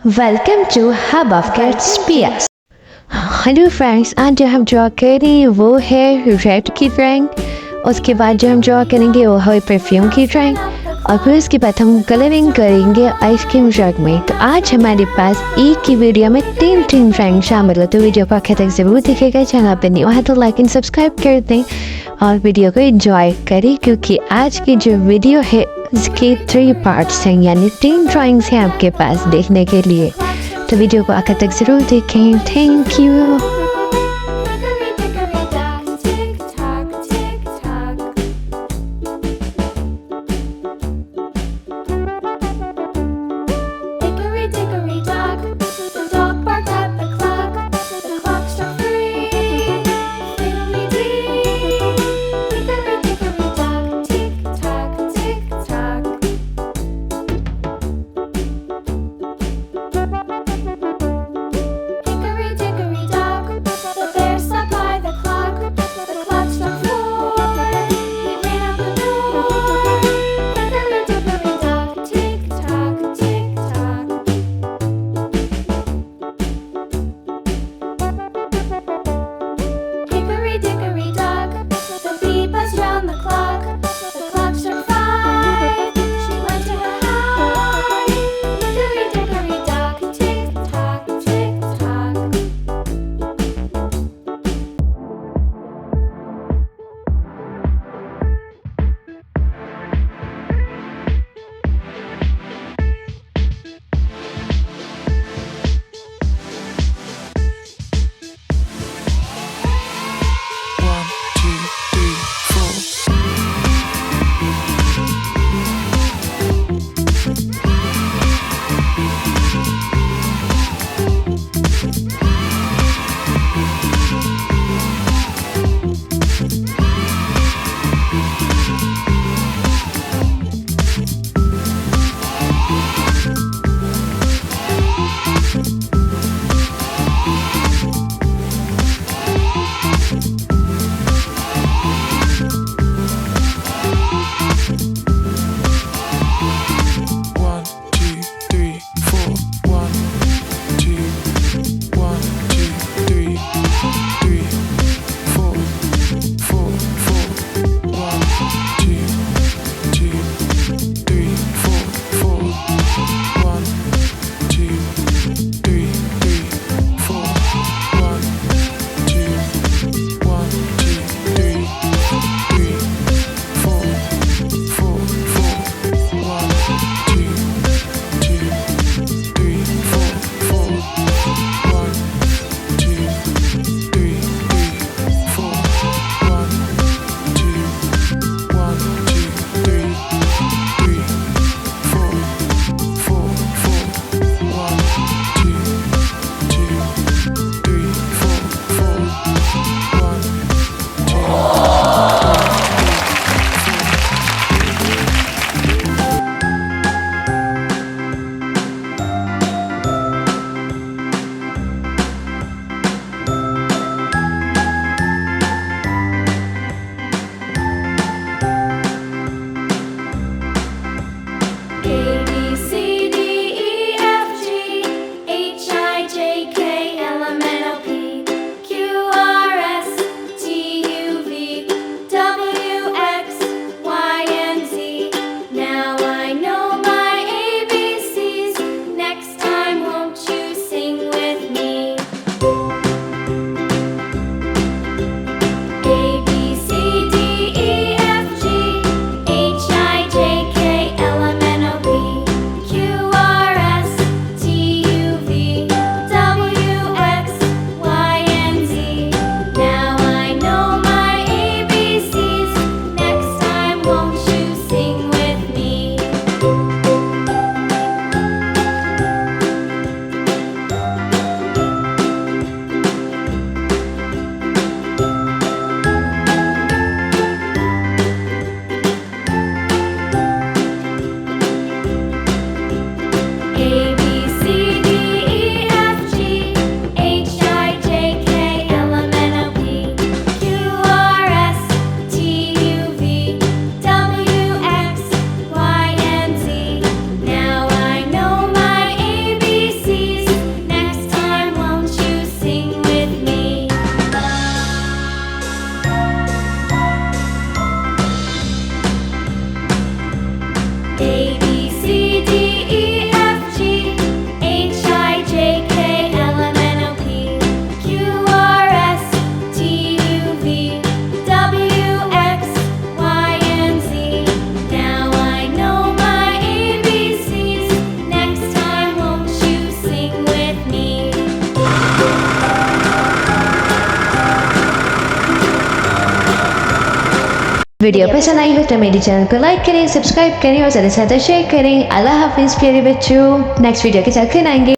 Welcome to Hub of Kids PS। Hello friends, आज जो हम ड्रॉ करेंगे वो है रेड की ड्राइंग। उसके बाद जो हम ड्रॉ करेंगे वो है परफ्यूम की ड्राइंग और फिर उसके बाद हम कलरिंग करेंगे आइसक्रीम जग में। तो आज हमारे पास एक ही वीडियो में तीन ड्राइंग शामिल है, तो वीडियो को आखिर तक ज़रूर देखिएगा। चैनल पर न्यू है तो लाइक एंड सब्सक्राइब कर दें और वीडियो को एंजॉय करें, क्योंकि आज की जो वीडियो है उसके 3 पार्ट्स हैं, यानी 3 ड्राइंग्स हैं आपके पास देखने के लिए। तो वीडियो को आखिर तक ज़रूर देखें। Thank you. A B C D E F G H I J K L M N O P Q R S T U V W X Y and Z. Now I know my ABCs. Next time, won't you sing with me? Video पसंद आई हो तो मेरे channel को like करें, subscribe करें और ज़्यादा से ज़्यादा शेयर करें। अल्लाह हाफिज़ प्यारे बच्चों। नेक्स्ट वीडियो के साथ फिर आएंगे।